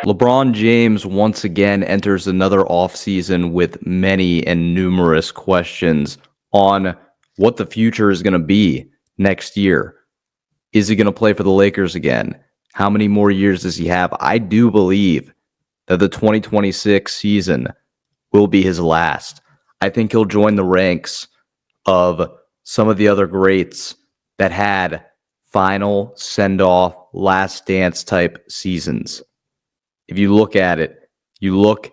LeBron James once again enters another offseason with many and numerous questions on what the future is going to be next year. Is he going to play for the Lakers again? How many more years does he have? I do believe that the 2026 season will be his last. I think he'll join the ranks of some of the other greats that had final send-off, last dance type seasons. If you look at it, you look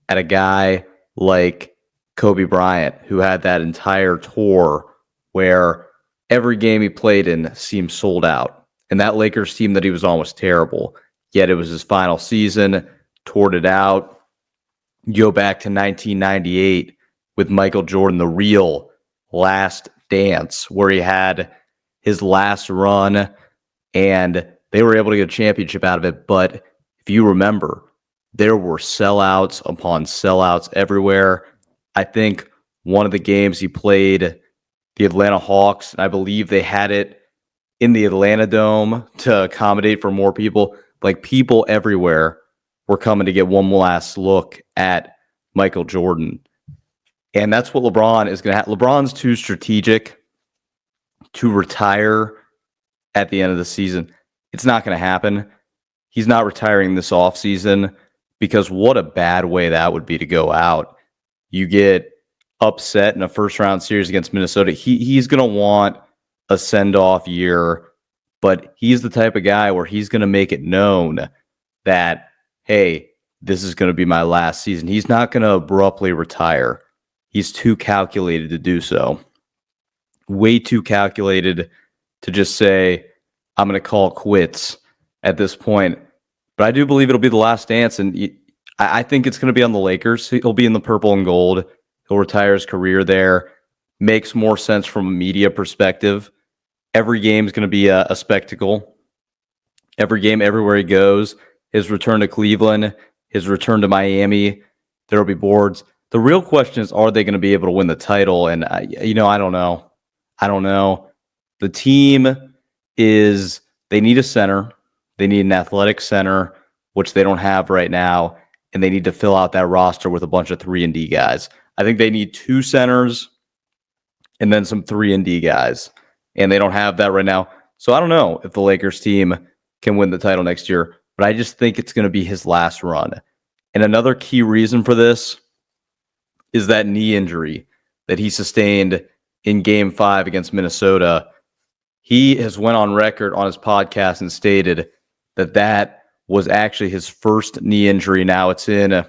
at a guy like Kobe Bryant, who had that entire tour where every game he played in seemed sold out. And that Lakers team that he was on was terrible. Yet it was his final season, toured it out. You go back to 1998 with Michael Jordan, the real last dance, where he had his last run and they were able to get a championship out of it. But if you remember, there were sellouts upon sellouts everywhere. I think one of the games he played, the Atlanta Hawks, and I believe they had it in the Atlanta Dome to accommodate for more people. Like, people everywhere were coming to get one last look at Michael Jordan. And that's what LeBron is going to have. LeBron's too strategic to retire at the end of the season. It's not going to happen. He's not retiring this offseason, because what a bad way that would be to go out. You get upset in a first-round series against Minnesota. He's going to want a send-off year, but he's the type of guy where he's going to make it known that, hey, this is going to be my last season. He's not going to abruptly retire. He's too calculated to do so. Way too calculated to just say, I'm going to call it quits at this point. But I do believe it'll be the last dance, and I think it's going to be on the Lakers. He'll be in the purple and gold. He'll retire his career there. Makes more sense from a media perspective. Every game is going to be a spectacle. Every game, everywhere he goes. His return to Cleveland, his return to Miami, there will be boards. The real question is, are they going to be able to win the title? And, I don't know. I don't know. The team is, they need a center. They need an athletic center, which they don't have right now. And they need to fill out that roster with a bunch of 3-and-D guys. I think they need 2 centers and then some 3-and-D guys. And they don't have that right now. So I don't know if the Lakers team can win the title next year. But I just think it's going to be his last run. And another key reason for this is that knee injury that he sustained in Game 5 against Minnesota. He has went on record on his podcast and stated that was actually his first knee injury. Now it's in, of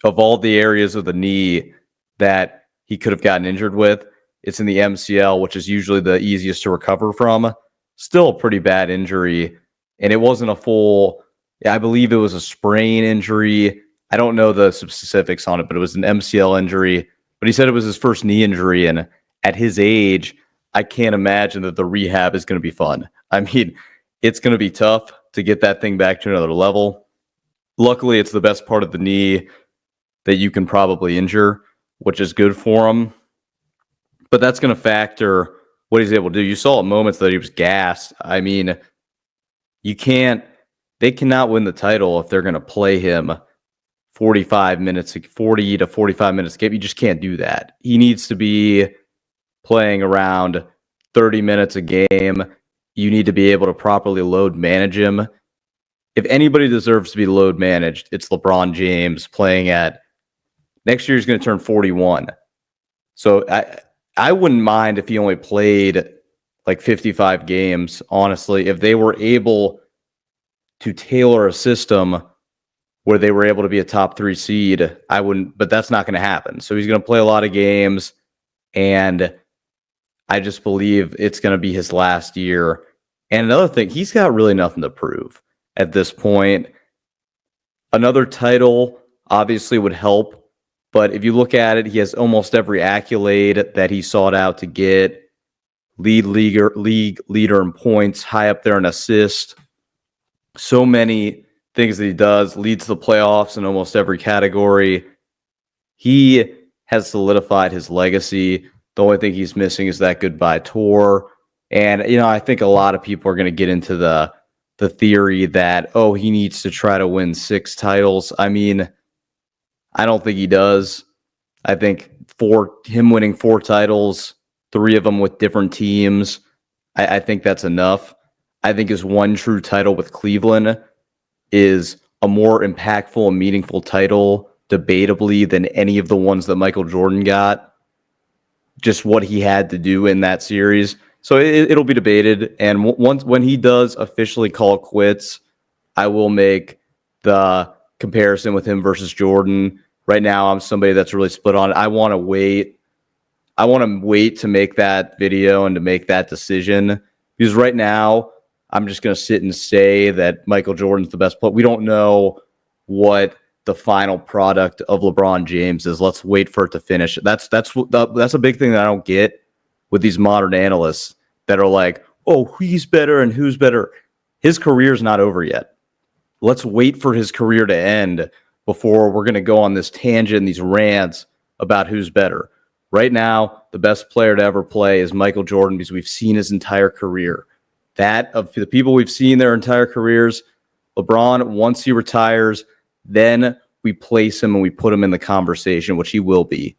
all the areas of the knee that he could have gotten injured with, it's in the MCL, which is usually the easiest to recover from. Still a pretty bad injury. And it wasn't a full, I believe it was a sprain injury. I don't know the specifics on it, but it was an MCL injury. But he said it was his first knee injury. And at his age, I can't imagine that the rehab is going to be fun. I mean, it's going to be tough to get that thing back to another level. Luckily, it's the best part of the knee that you can probably injure, which is good for him. But that's going to factor what he's able to do. You saw at moments that he was gassed. I mean, they cannot win the title if they're going to play him 40 to 45 minutes a game. You just can't do that. He needs to be playing around 30 minutes a game. You need to be able to properly load manage him. If anybody deserves to be load managed, it's LeBron James playing at, next year he's going to turn 41. So I wouldn't mind if he only played like 55 games, honestly. If they were able to tailor a system where they were able to be a top 3 seed, I wouldn't, but that's not going to happen. So he's going to play a lot of games, and I just believe it's going to be his last year. And another thing, he's got really nothing to prove at this point. Another title obviously would help, but if you look at it, he has almost every accolade that he sought out to get. League leader in points, high up there in assists. So many things that he does, leads the playoffs in almost every category. He has solidified his legacy. The only thing he's missing is that goodbye tour. And, I think a lot of people are going to get into the the theory that, oh, he needs to try to win 6 titles. I mean, I don't think he does. I think for him winning 4 titles, 3 of them with different teams, I think that's enough. I think his one true title with Cleveland is a more impactful and meaningful title, debatably, than any of the ones that Michael Jordan got. Just what he had to do in that series. So it'll be debated. And when he does officially call quits, I will make the comparison with him versus Jordan. Right now, I'm somebody that's really split on it. I want to wait. I want to wait to make that video and to make that decision, because right now I'm just going to sit and say that Michael Jordan's the best player. We don't know what the final product of LeBron James is. Let's wait for it to finish. That's a big thing that I don't get with these modern analysts that are like, oh, he's better and who's better. His career's not over yet. Let's wait for his career to end before we're going to go on this tangent and these rants about who's better. Right now, the best player to ever play is Michael Jordan, because we've seen his entire career. That of the people we've seen their entire careers, LeBron, once he retires, then we place him and we put him in the conversation, which he will be.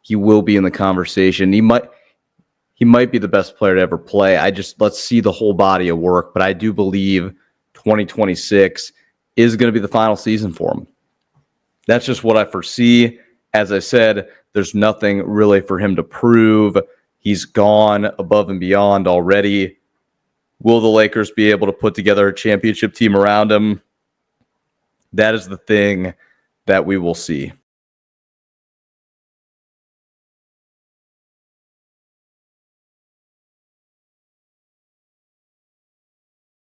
He will be in the conversation. He might be the best player to ever play. Let's see the whole body of work. But I do believe 2026 is going to be the final season for him. That's just what I foresee. As I said, there's nothing really for him to prove. He's gone above and beyond already. Will the Lakers be able to put together a championship team around him? That is the thing that we will see.